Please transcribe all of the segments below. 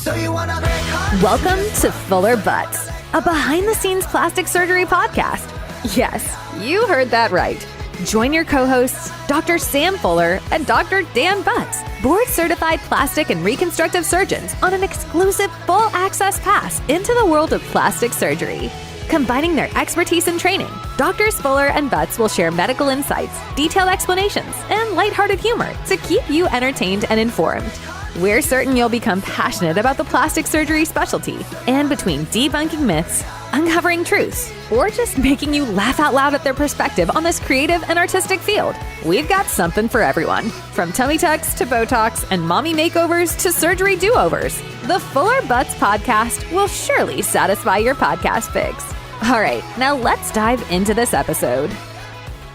So you wanna break hearts? Welcome to Fuller Butz, a behind-the-scenes plastic surgery podcast. Yes, you heard that right. Join your co-hosts, Dr. Sam Fuller and Dr. Dan Butz, board-certified plastic and reconstructive surgeons, on an exclusive full-access pass into the world of plastic surgery. Combining their expertise and training, Drs. Fuller and Butz will share medical insights, detailed explanations, and lighthearted humor to keep you entertained and informed. We're certain you'll become passionate about the plastic surgery specialty, and between debunking myths, uncovering truths, or just making you laugh out loud at their perspective on this creative and artistic field, we've got something for everyone. From tummy tucks to Botox and mommy makeovers to surgery do-overs, the Fuller Butz podcast will surely satisfy your podcast fix. All right, now let's dive into this episode.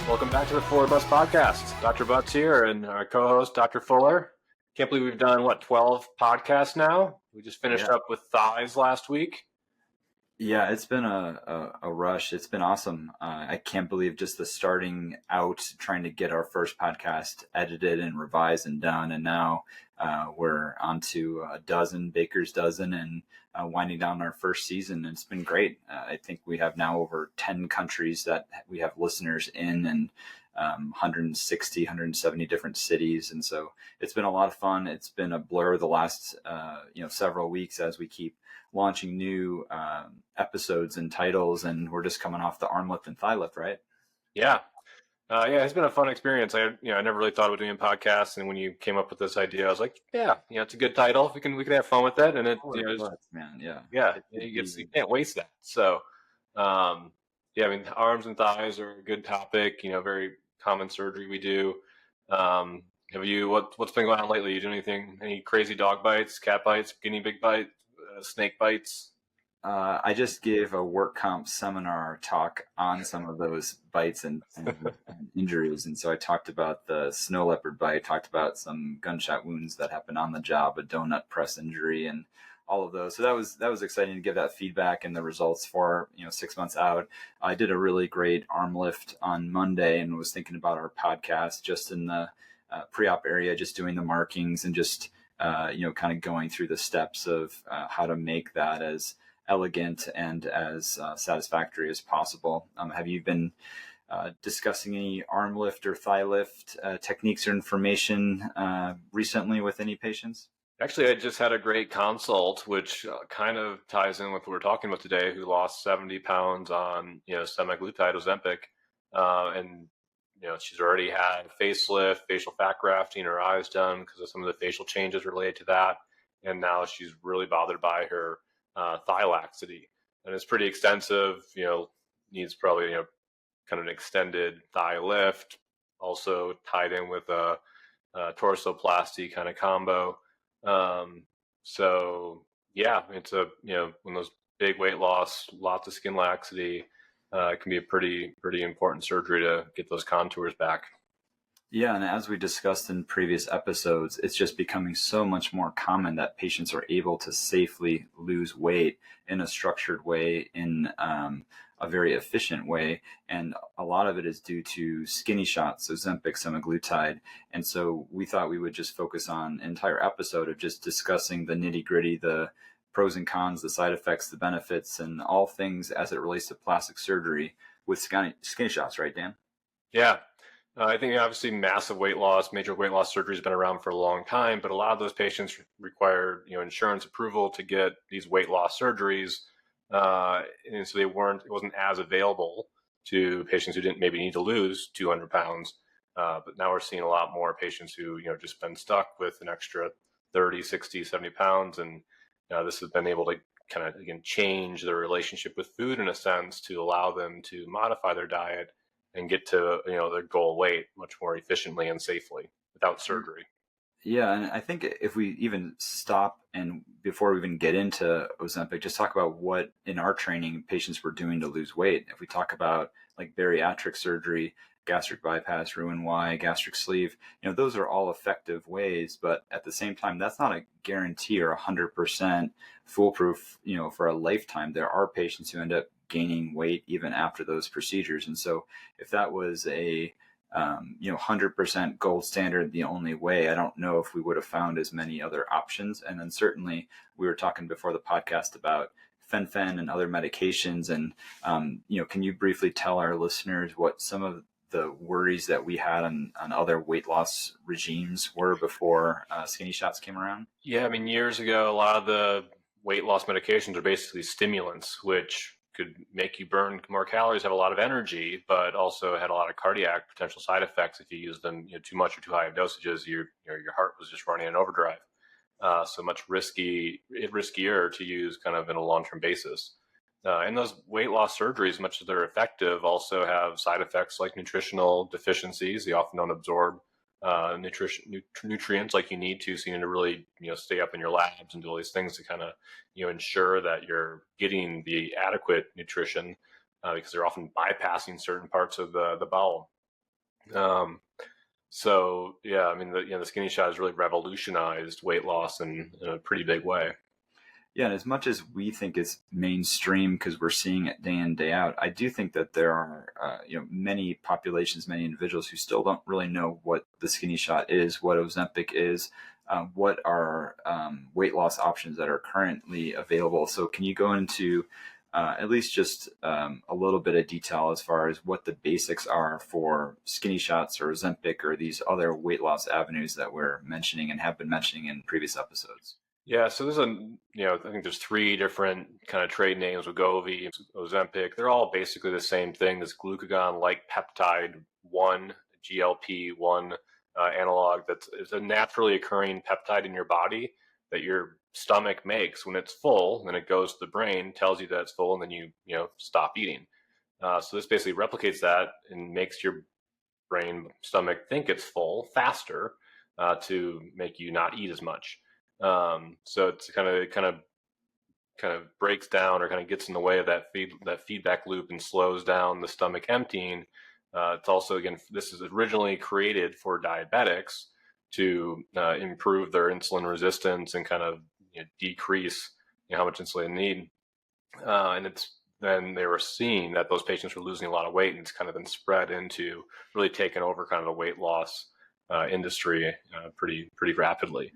Welcome back to the Fuller Butz podcast. Dr. Butz here and our co-host, Dr. Fuller. Can't believe we've done, 12 podcasts now? We just finished up with thighs last week. Yeah, it's been a rush. It's been awesome. I can't believe just the starting out, trying to get our first podcast edited and revised and done. And now we're on to a dozen, Baker's dozen, and winding down our first season. And it's been great. I think we have now over 10 countries that we have listeners in, and 160, 170 different cities. And so it's been a lot of fun. It's been a blur the last, several weeks as we keep launching new episodes and titles, and we're just coming off the arm lift and thigh lift, right? Yeah. It's been a fun experience. I never really thought about doing a podcast, and when you came up with this idea, I was like, it's a good title. We can have fun with that, and it, you can't waste that. So, arms and thighs are a good topic. Very common surgery we do. What's been going on lately? You do anything? Any crazy dog bites, cat bites, guinea pig bite, snake bites? I just gave a work comp seminar talk on some of those bites and injuries. And so I talked about the snow leopard bite, talked about some gunshot wounds that happened on the job, a donut press injury, and all of those. So that was exciting to give that feedback and the results for, 6 months out. I did a really great arm lift on Monday and was thinking about our podcast just in the pre-op area, just doing the markings and just, kind of going through the steps of how to make that as elegant and as satisfactory as possible. Have you been discussing any arm lift or thigh lift techniques or information recently with any patients? Actually, I just had a great consult, which kind of ties in with what we're talking about today, who lost 70 pounds on, Semaglutide, Ozempic. And she's already had facelift, facial fat grafting, her eyes done because of some of the facial changes related to that. And now she's really bothered by her thigh laxity. And it's pretty extensive, needs probably, kind of an extended thigh lift, also tied in with a torsoplasty kind of combo. It's a, when those big weight loss, lots of skin laxity, it can be a pretty important surgery to get those contours back. Yeah. And as we discussed in previous episodes, it's just becoming so much more common that patients are able to safely lose weight in a structured way, in a very efficient way. And a lot of it is due to skinny shots, Ozempic, semaglutide. And so we thought we would just focus on an entire episode of just discussing the nitty gritty, the pros and cons, the side effects, the benefits, and all things as it relates to plastic surgery with skinny shots, right, Dan? Yeah. I think obviously massive weight loss, major weight loss surgery has been around for a long time, but a lot of those patients require, insurance approval to get these weight loss surgeries. And so it wasn't as available to patients who didn't maybe need to lose 200 pounds. But now we're seeing a lot more patients who, just been stuck with an extra 30, 60, 70 pounds. And this has been able to kind of, again, change their relationship with food in a sense to allow them to modify their diet and get to, their goal weight much more efficiently and safely without surgery. Yeah, and I think if we even stop and before we even get into Ozempic, just talk about what in our training patients were doing to lose weight. If we talk about like bariatric surgery, gastric bypass, Roux-en-Y, gastric sleeve, those are all effective ways, but at the same time, that's not a guarantee or 100% foolproof, for a lifetime. There are patients who end up gaining weight even after those procedures. And so if that was a 100% gold standard, the only way. I don't know if we would have found as many other options. And then certainly we were talking before the podcast about fen-phen and other medications. And, can you briefly tell our listeners what some of the worries that we had on other weight loss regimes were before skinny shots came around? Yeah, I mean, years ago, a lot of the weight loss medications are basically stimulants, which could make you burn more calories, have a lot of energy, but also had a lot of cardiac potential side effects if you use them too much or too high of dosages. Your heart was just running in overdrive. So much riskier to use kind of in a long-term basis. And those weight loss surgeries, much as they're effective, also have side effects like nutritional deficiencies. They often don't absorb nutrients like you need to, so you need to really stay up in your labs and do all these things to kind of ensure that you're getting the adequate nutrition, because they're often bypassing certain parts of the bowel. So yeah, I mean the skinny shot has really revolutionized weight loss in a pretty big way. Yeah, and as much as we think it's mainstream because we're seeing it day in, day out, I do think that there are, many populations, many individuals who still don't really know what the skinny shot is, what Ozempic is, what are weight loss options that are currently available. So can you go into at least just a little bit of detail as far as what the basics are for skinny shots or Ozempic or these other weight loss avenues that we're mentioning and have been mentioning in previous episodes? Yeah, so there's I think there's 3 different kind of trade names: Wegovy, Ozempic. They're all basically the same thing. This glucagon-like peptide 1, GLP-1 analog. It's a naturally occurring peptide in your body that your stomach makes when it's full. Then it goes to the brain, tells you that it's full, and then you stop eating. So this basically replicates that and makes your stomach think it's full faster to make you not eat as much. So it's kind of breaks down or kind of gets in the way of that feedback loop and slows down the stomach emptying. It's also, again, this is originally created for diabetics to improve their insulin resistance and kind of decrease how much insulin they need. And then they were seeing that those patients were losing a lot of weight, and it's kind of been spread into really taking over kind of the weight loss industry pretty rapidly.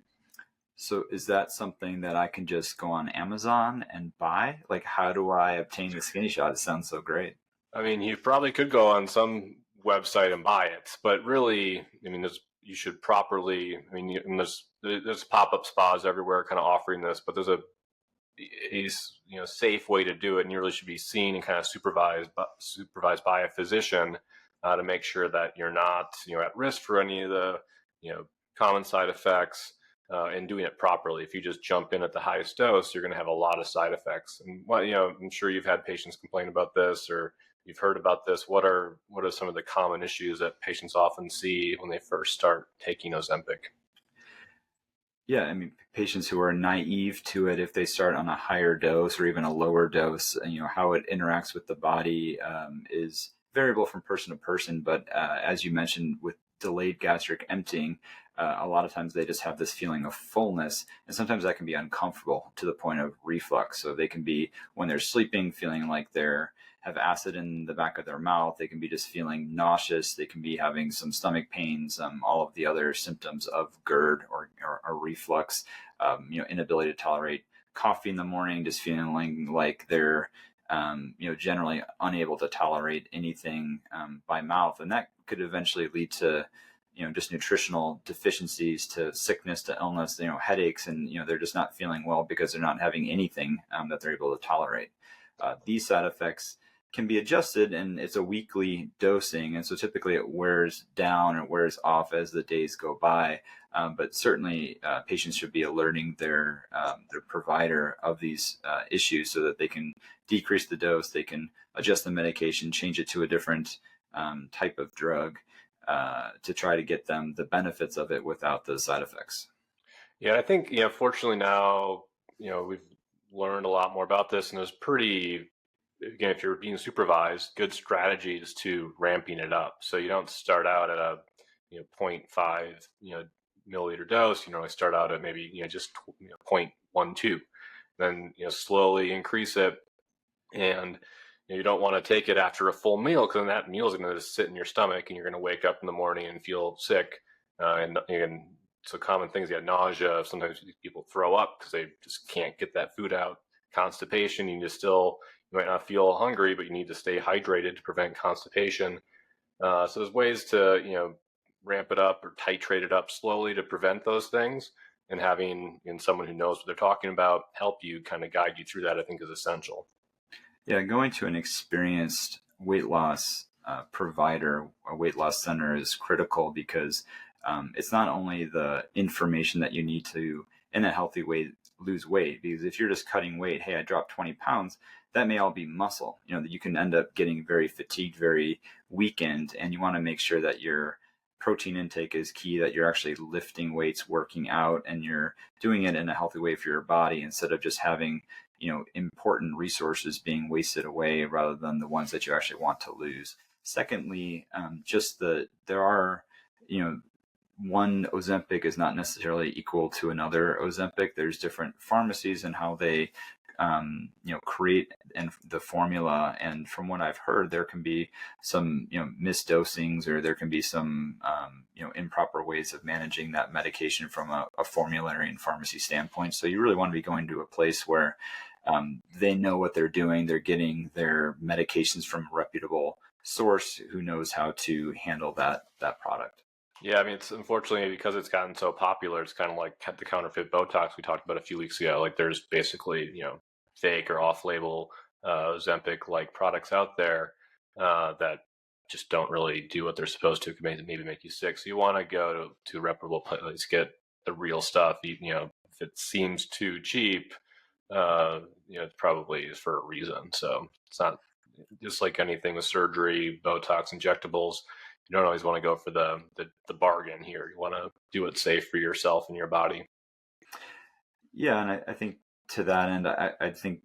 So is that something that I can just go on Amazon and buy? Like, how do I obtain the skinny shot? It sounds so great. I mean, you probably could go on some website and buy it, but really, I mean, you should properly, I mean, there's pop-up spas everywhere kind of offering this, but there's a safe way to do it, and you really should be seen and kind of supervised by a physician to make sure that you're not at risk for any of the common side effects. And doing it properly. If you just jump in at the highest dose, you're going to have a lot of side effects. And I'm sure you've had patients complain about this, or you've heard about this. What are some of the common issues that patients often see when they first start taking Ozempic? Yeah, I mean, patients who are naive to it, if they start on a higher dose or even a lower dose, how it interacts with the body is variable from person to person. But as you mentioned, with delayed gastric emptying, a lot of times they just have this feeling of fullness, and sometimes that can be uncomfortable to the point of reflux. So they can be, when they're sleeping, feeling like have acid in the back of their mouth. They can be just feeling nauseous. They can be having some stomach pains, all of the other symptoms of GERD or reflux, inability to tolerate coffee in the morning, just feeling like they're generally unable to tolerate anything by mouth. And that could eventually lead to just nutritional deficiencies, to sickness, to illness, headaches, and they're just not feeling well because they're not having anything that they're able to tolerate. These side effects can be adjusted, and it's a weekly dosing, and so typically it wears down or wears off as the days go by. But certainly patients should be alerting their provider of these issues so that they can decrease the dose, they can adjust the medication, change it to a different type of drug to try to get them the benefits of it without the side effects. Yeah, I think fortunately now we've learned a lot more about this, and there's pretty, again, if you're being supervised, good strategies to ramping it up. So you don't start out at a 0.5 milliliter dose. I start out at maybe just 0.12, then slowly increase it. And you don't want to take it after a full meal, because then that meal is going to just sit in your stomach and you're going to wake up in the morning and feel sick. And so common things, you have nausea. Sometimes people throw up because they just can't get that food out. Constipation, you might not feel hungry, but you need to stay hydrated to prevent constipation. So there's ways to, ramp it up or titrate it up slowly to prevent those things. And having someone who knows what they're talking about help you kind of guide you through that, I think, is essential. Yeah, going to an experienced weight loss provider, a weight loss center, is critical, because it's not only the information that you need to, in a healthy way, lose weight. Because if you're just cutting weight, hey, I dropped 20 pounds, that may all be muscle. That you can end up getting very fatigued, very weakened, and you want to make sure that your protein intake is key, that you're actually lifting weights, working out, and you're doing it in a healthy way for your body, instead of just having important resources being wasted away rather than the ones that you actually want to lose. Secondly, there are, one Ozempic is not necessarily equal to another Ozempic. There's different pharmacies and how they, create the formula. And from what I've heard, there can be some, misdosings, or there can be some, improper ways of managing that medication from a formulary and pharmacy standpoint. So you really want to be going to a place where they know what they're doing. They're getting their medications from a reputable source who knows how to handle that product. Yeah, I mean, it's unfortunately, because it's gotten so popular, it's kind of like the counterfeit Botox we talked about a few weeks ago. Like, there's basically, fake or off-label Ozempic-like products out there that just don't really do what they're supposed to. Could maybe make you sick. So you want to go to a reputable place, get the real stuff. If it seems too cheap, it probably is for a reason. So it's not just like anything with surgery, Botox, injectables. You don't always want to go for the bargain here. You want to do it safe for yourself and your body. Yeah, and I think to that end, I think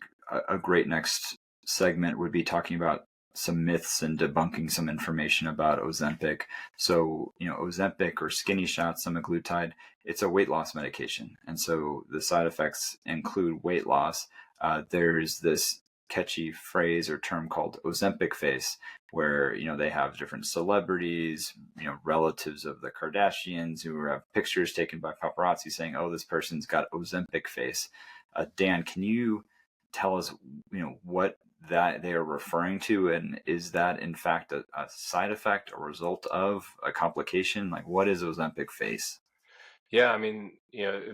a great next segment would be talking about some myths and debunking some information about Ozempic. So, Ozempic or skinny shots, semaglutide, it's a weight loss medication. And so the side effects include weight loss. There's this catchy phrase or term called Ozempic face, where, they have different celebrities, relatives of the Kardashians who have pictures taken by paparazzi saying, oh, this person's got Ozempic face. Dan, can you tell us, what that they are referring to, and is that in fact a side effect, a result of a complication? Like, what is Ozempic face? Yeah, I mean,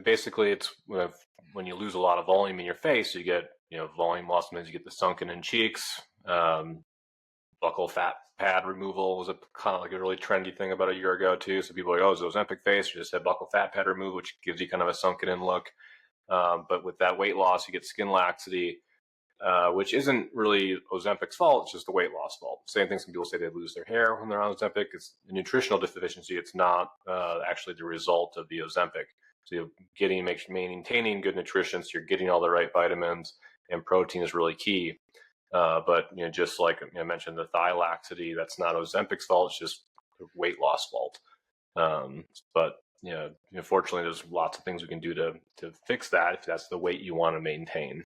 basically it's when you lose a lot of volume in your face, you get, volume loss means you get the sunken in cheeks. Buccal fat pad removal was kind of like a really trendy thing about a year ago too. So people are like, oh, it's Ozempic face, or just said buccal fat pad removal, which gives you kind of a sunken in look. But with that weight loss, you get skin laxity, which isn't really Ozempic's fault. It's just the weight loss fault. Same thing, some people say they lose their hair when they're on Ozempic. It's a nutritional deficiency. It's not actually the result of the Ozempic. So you're maintaining good nutrition, so you're getting all the right vitamins, and protein is really key. But just like I mentioned, the thigh laxity, that's not Ozempic's fault. It's just the weight loss fault. But fortunately, there's lots of things we can do to fix that if that's the weight you want to maintain.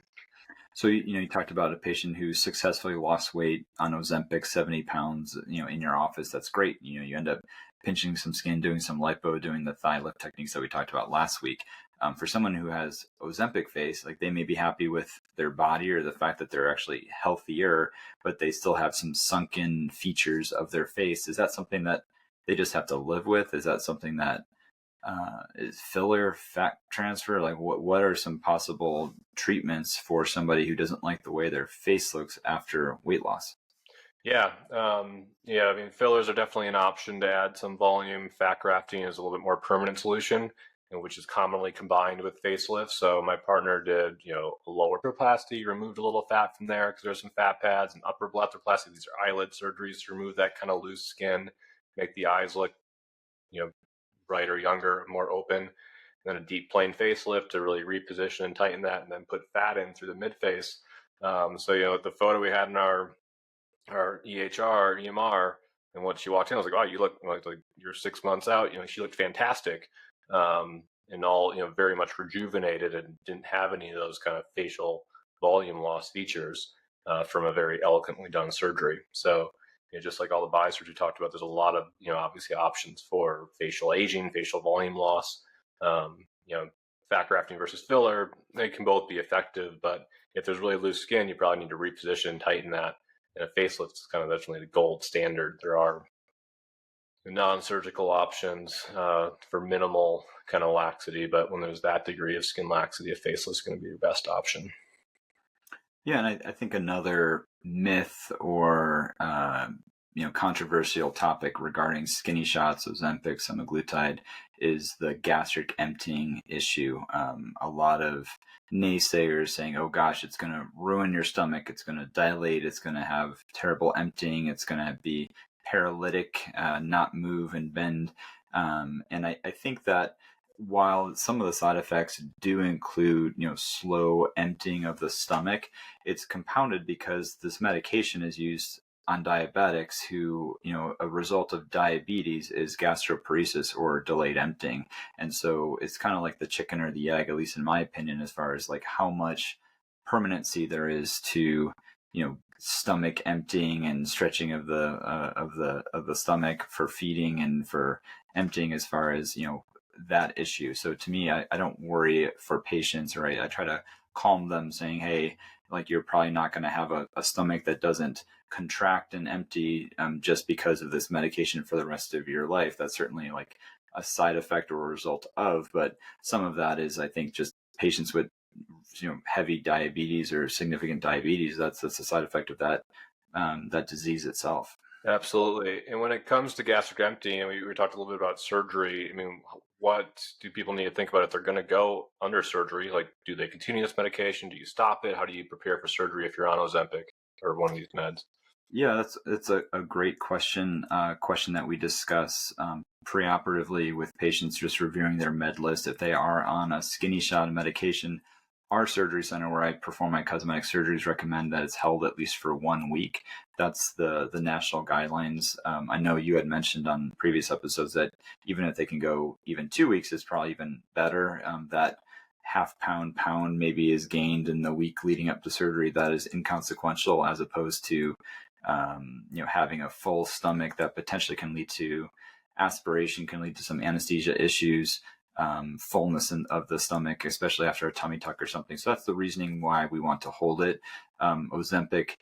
So, you talked about a patient who successfully lost weight on Ozempic, 70 pounds, in your office. That's great. You end up pinching some skin, doing some lipo, doing the thigh lift techniques that we talked about last week. For someone who has Ozempic face, like, they may be happy with their body or the fact that they're actually healthier, but they still have some sunken features of their face. Is that something that they just have to live with? Is that something that is filler, fat transfer? Like, what are some possible treatments for somebody who doesn't like the way their face looks after weight loss? Yeah. I mean, fillers are definitely an option to add some volume. Fat grafting is a little bit more permanent solution, which is commonly combined with facelifts. So my partner did, a lower blepharoplasty, removed a little fat from there because there's some fat pads, and upper blepharoplasty. These are eyelid surgeries to remove that kind of loose skin, make the eyes look, brighter, younger, more open. And then a deep plane facelift to really reposition and tighten that, and then put fat in through the mid face. So the photo we had in our EMR, and when she walked in, I was like, "Oh, you look like you're 6 months out." She looked fantastic, and all very much rejuvenated, and didn't have any of those kind of facial volume loss features. from a very eloquently done surgery. So, just like all the biosurgery we talked about, there's a lot of, obviously options for facial aging, facial volume loss, fat grafting versus filler. They can both be effective, but if there's really loose skin, you probably need to reposition, tighten that. And a facelift is kind of definitely the gold standard. There are non-surgical options for minimal kind of laxity, but when there's that degree of skin laxity, a facelift is going to be your best option. Yeah, and I think another myth or controversial topic regarding skinny shots, Ozempic, semaglutide, is the gastric emptying issue. A lot of naysayers saying, "Oh gosh, it's going to ruin your stomach. It's going to dilate. It's going to have terrible emptying. It's going to be paralytic, not move and bend." And I think that while some of the side effects do include, slow emptying of the stomach, it's compounded because this medication is used on diabetics who, a result of diabetes is gastroparesis or delayed emptying. And so it's kind of like the chicken or the egg, at least in my opinion, as far as like how much permanency there is to, stomach emptying and stretching of the stomach for feeding and for emptying as far as, that issue. So to me, I don't worry for patients, or I try to calm them saying, hey, like you're probably not going to have a stomach that doesn't contract and empty just because of this medication for the rest of your life. That's certainly like a side effect or a result of, but some of that is, I think, just patients with heavy diabetes or significant diabetes. That's a side effect of that disease itself. Absolutely. And when it comes to gastric emptying, we talked a little bit about surgery. I mean, what do people need to think about if they're going to go under surgery? Like, do they continue this medication? Do you stop it? How do you prepare for surgery if you're on Ozempic or one of these meds? Yeah, that's a great question. Question that we discuss preoperatively with patients, just reviewing their med list. If they are on a skinny shot of medication, our surgery center where I perform my cosmetic surgeries recommend that it's held at least for 1 week. That's the national guidelines. I know you had mentioned on previous episodes that even if they can go even 2 weeks, it's probably even better. That half pound maybe is gained in the week leading up to surgery. That is inconsequential, as opposed to having a full stomach that potentially can lead to aspiration, can lead to some anesthesia issues, fullness of the stomach, especially after a tummy tuck or something. So that's the reasoning why we want to hold it. Ozempic,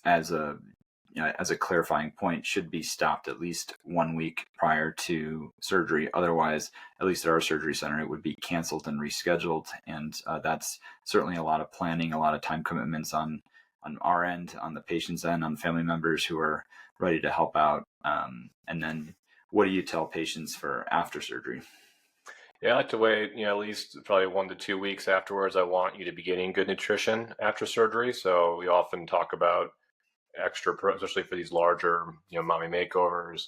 as a clarifying point, should be stopped at least 1 week prior to surgery. Otherwise, at least at our surgery center, it would be canceled and rescheduled. And that's certainly a lot of planning, a lot of time commitments on our end, on the patient's end, on family members who are ready to help out. And then what do you tell patients for after surgery? Yeah, I like to wait, at least probably 1 to 2 weeks afterwards. I want you to be getting good nutrition after surgery. So we often talk about especially for these larger, mommy makeovers,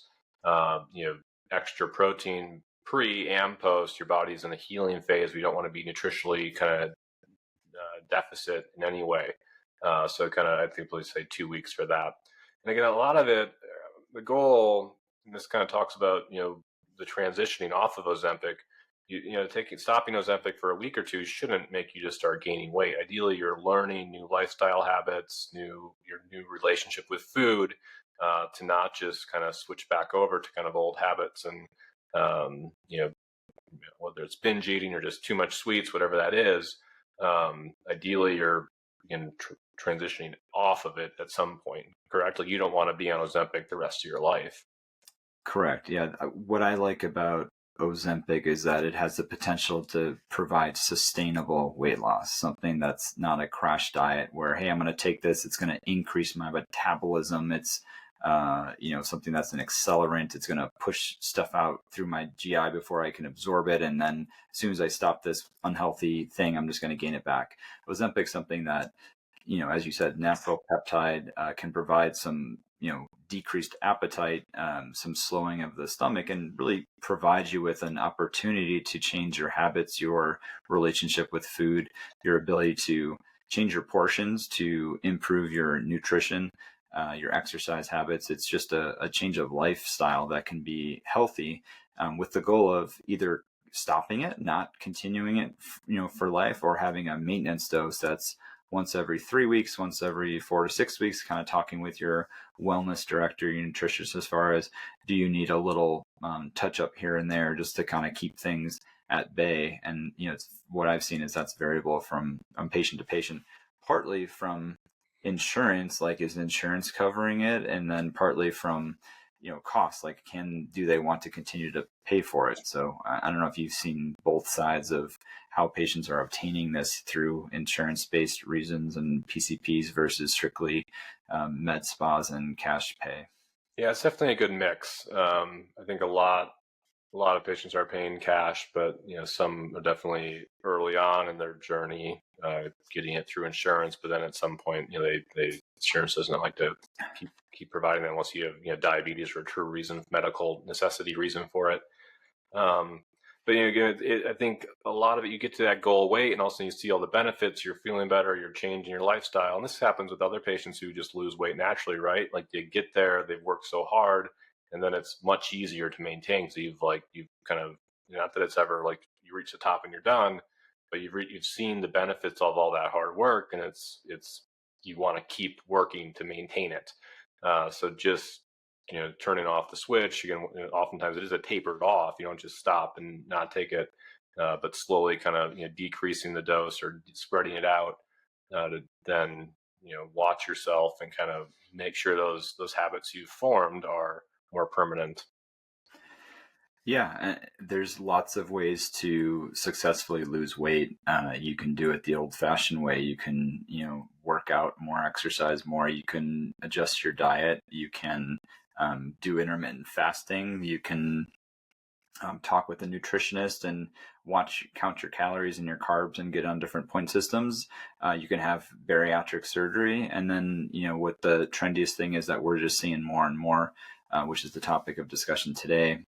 extra protein pre and post. Your body's in the healing phase. We don't want to be nutritionally kind of deficit in any way. So kind of, I think we'll say 2 weeks for that. And again, a lot of it, the goal, and this kind of talks about, the transitioning off of Ozempic, stopping Ozempic for a week or two shouldn't make you just start gaining weight. Ideally, you're learning new lifestyle habits, your new relationship with food, to not just kind of switch back over to kind of old habits and, whether it's binge eating or just too much sweets, whatever that is. Ideally, you're transitioning off of it at some point. Correct? Like, you don't want to be on Ozempic the rest of your life. Correct. Yeah. What I like about Ozempic is that it has the potential to provide sustainable weight loss, something that's not a crash diet where, hey, I'm going to take this, it's going to increase my metabolism. It's, something that's an accelerant. It's going to push stuff out through my GI before I can absorb it. And then as soon as I stop this unhealthy thing, I'm just going to gain it back. Ozempic, something that, as you said, natural peptide can provide some, decreased appetite, some slowing of the stomach, and really provide you with an opportunity to change your habits, your relationship with food, your ability to change your portions, to improve your nutrition, your exercise habits. It's just a change of lifestyle that can be healthy, with the goal of either stopping it, not continuing it, for life, or having a maintenance dose that's once every 3 weeks, once every 4 to 6 weeks, kind of talking with your wellness director, your nutritionist, as far as do you need a little touch up here and there just to kind of keep things at bay. And, what I've seen is that's variable from patient to patient, partly from insurance, like is insurance covering it? And then partly from, costs, like do they want to continue to pay for it? So I don't know if you've seen both sides of how patients are obtaining this through insurance-based reasons and PCPs versus strictly med spas and cash pay. Yeah, it's definitely a good mix. I think a lot of patients are paying cash, but some are definitely early on in their journey getting it through insurance. But then at some point, they insurance doesn't like to keep providing that unless you have diabetes or a true reason, medical necessity reason for it. But I think a lot of it, you get to that goal weight, and also you see all the benefits. You're feeling better. You're changing your lifestyle, and this happens with other patients who just lose weight naturally, right? Like they get there, they've worked so hard, and then it's much easier to maintain. So you've kind of, not that it's ever like you reach the top and you're done, but you've seen the benefits of all that hard work, and it's you want to keep working to maintain it. So just turning off the switch, oftentimes it is a tapered off. You don't just stop and not take it, but slowly kind of decreasing the dose or spreading it out to then watch yourself and kind of make sure those habits you've formed are more permanent. Yeah, there's lots of ways to successfully lose weight. You can do it the old-fashioned way. You can, work out more, exercise more. You can adjust your diet. You can do intermittent fasting. You can talk with a nutritionist and count your calories and your carbs and get on different point systems. You can have bariatric surgery. And then, what the trendiest thing is that we're just seeing more and more, which is the topic of discussion today,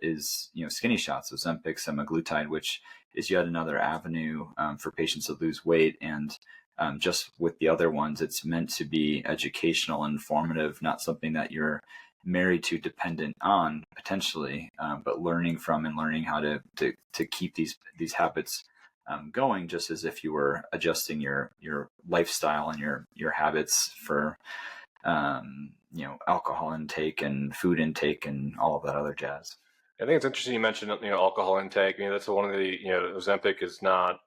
is, skinny shots, Ozempic, Semaglutide, which is yet another avenue for patients to lose weight. And just with the other ones, it's meant to be educational, informative, not something that you're married to, dependent on potentially, but learning from and learning how to keep these habits going, just as if you were adjusting your lifestyle and your habits for alcohol intake and food intake and all of that other jazz. I think it's interesting you mentioned alcohol intake. That's one of the Ozempic is not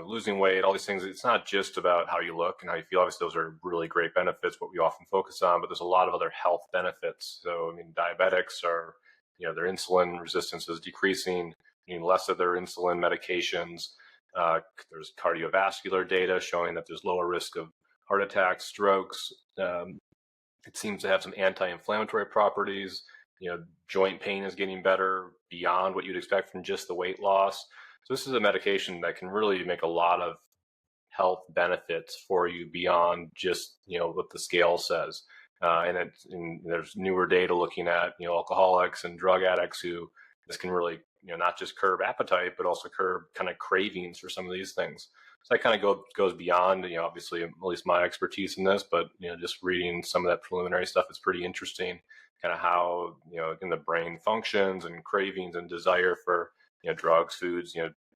losing weight, all these things. It's not just about how you look and how you feel. Obviously, those are really great benefits, what we often focus on, but there's a lot of other health benefits. So, diabetics are, their insulin resistance is decreasing, less of their insulin medications. There's cardiovascular data showing that there's lower risk of heart attacks, strokes. It seems to have some anti-inflammatory properties. Joint pain is getting better beyond what you'd expect from just the weight loss. So this is a medication that can really make a lot of health benefits for you beyond just, what the scale says. And there's newer data looking at, alcoholics and drug addicts who this can really, not just curb appetite, but also curb kind of cravings for some of these things. So that kind of goes beyond, obviously, at least my expertise in this, but, just reading some of that preliminary stuff is pretty interesting, kind of how, in the brain functions and cravings and desire for, drugs, foods,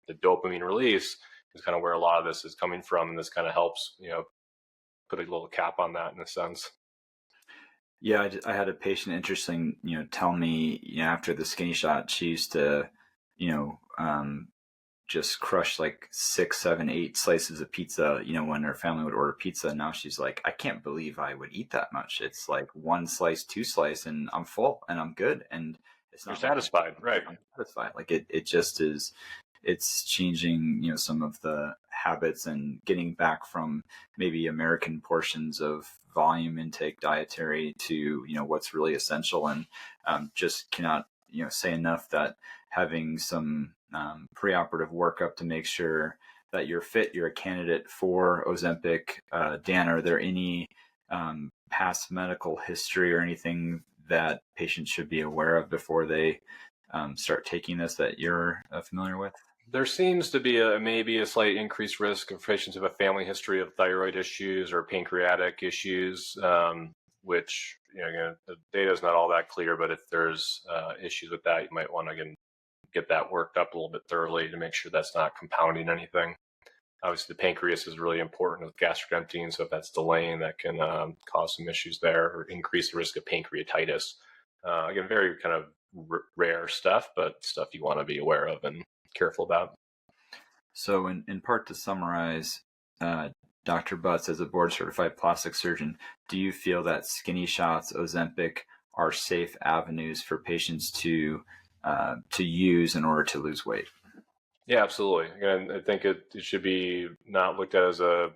the dopamine release is kind of where a lot of this is coming from. And this kind of helps, put a little cap on that in a sense. Yeah, I had a patient, interesting, tell me, after the skinny shot, she used to, just crush like 6, 7, 8 slices of pizza, when her family would order pizza. Now she's like, I can't believe I would eat that much. It's like 1 slice, 2 slice, and I'm full and I'm good. And it's not, you're satisfied, right? I'm satisfied. Like it just is, it's changing, some of the habits and getting back from maybe American portions of volume intake dietary to, what's really essential. And just cannot, say enough that having some preoperative workup to make sure that you're fit, you're a candidate for Ozempic. Dan, are there any past medical history or anything that patients should be aware of before they start taking this that you're familiar with? There seems to be maybe a slight increased risk of patients who have a family history of thyroid issues or pancreatic issues, which, the data is not all that clear, but if there's issues with that, you might want to get that worked up a little bit thoroughly to make sure that's not compounding anything. obviously the pancreas is really important with gastric emptying. So if that's delaying, that can cause some issues there or increase the risk of pancreatitis. Again, very kind of rare stuff, but stuff you want to be aware of and careful about. So in part, to summarize, Dr. Butz, as a board certified plastic surgeon, do you feel that skinny shots, Ozempic, are safe avenues for patients to use in order to lose weight? Yeah, absolutely. Again, I think it should be not looked at as a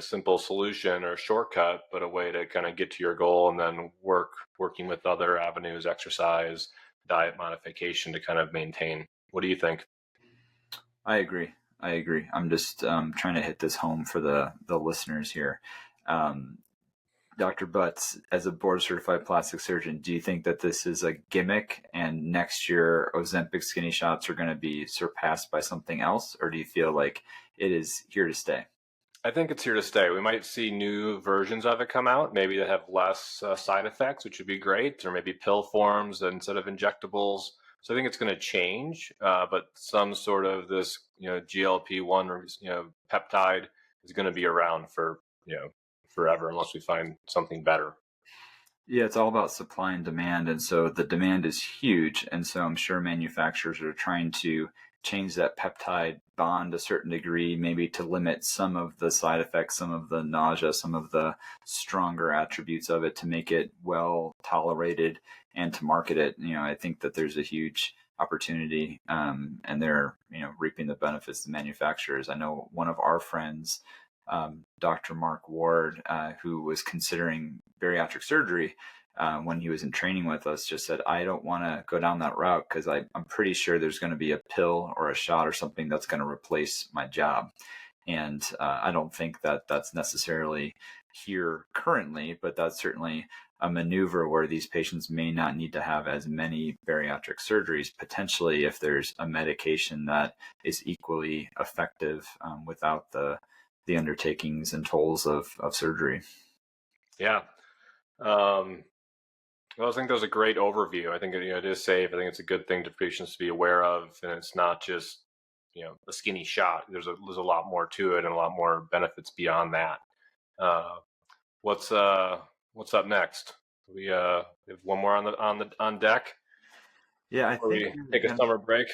simple solution or shortcut, but a way to kind of get to your goal and then working with other avenues, exercise, diet modification to kind of maintain. What do you think? I agree. I'm just trying to hit this home for the listeners here. Dr. Butz, as a board certified plastic surgeon, do you think that this is a gimmick and next year Ozempic skinny shots are going to be surpassed by something else? Or do you feel like it is here to stay? I think it's here to stay. We might see new versions of it come out, maybe that have less side effects, which would be great, or maybe pill forms instead of injectables. So I think it's going to change, but some sort of this, GLP-1 or peptide is going to be around for forever unless we find something better. Yeah, it's all about supply and demand, and so the demand is huge, and so I'm sure manufacturers are trying to change that peptide bond a certain degree, maybe to limit some of the side effects, some of the nausea, some of the stronger attributes of it to make it well tolerated and to market it. I think that there's a huge opportunity, and they're reaping the benefits to manufacturers. I know one of our friends, Dr. Mark Ward, who was considering bariatric surgery when he was in training with us, just said, I don't want to go down that route because I'm pretty sure there's going to be a pill or a shot or something that's going to replace my job. And I don't think that that's necessarily here currently, but that's certainly a maneuver where these patients may not need to have as many bariatric surgeries, potentially if there's a medication that is equally effective without the undertakings and tolls of surgery. Yeah. Well, I think that was a great overview. I think it is safe. I think it's a good thing for patients to be aware of, and it's not just a skinny shot. There's a lot more to it and a lot more benefits beyond that. What's up next? We have one more on deck. Yeah, I think we take a summer break.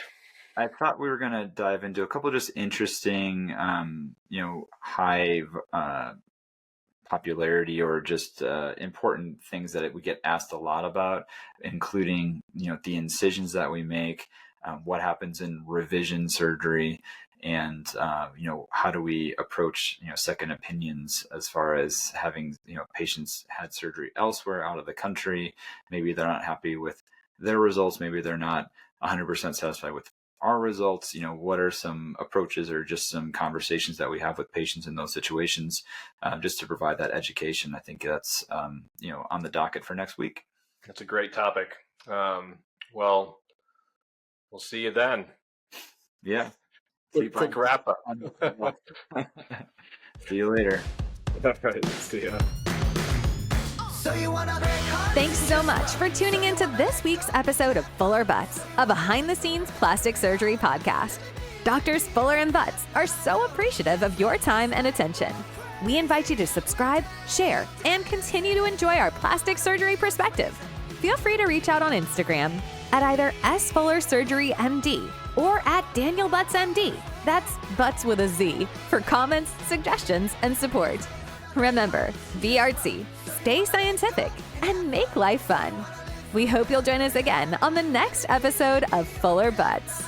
I thought we were going to dive into a couple of just interesting, high popularity or just important things that we get asked a lot about, including, the incisions that we make, what happens in revision surgery, and, how do we approach, second opinions as far as having, patients had surgery elsewhere out of the country. Maybe they're not happy with their results. Maybe they're not 100% satisfied with our results. What are some approaches or just some conversations that we have with patients in those situations, just to provide that education. I think that's, on the docket for next week. That's a great topic. Well, we'll see you then. Yeah. Quick wrap up. See you later. All right. See ya. Thanks so much for tuning into this week's episode of Fuller Butz, a behind-the-scenes plastic surgery podcast. Doctors Fuller and Butz are so appreciative of your time and attention. We invite you to subscribe, share, and continue to enjoy our plastic surgery perspective. Feel free to reach out on Instagram at either @SFullerSurgeryMD or @DanielButzMD. That's Butz with a Z for comments, suggestions, and support. Remember, be artsy, stay scientific, and make life fun. We hope you'll join us again on the next episode of Fuller Butz.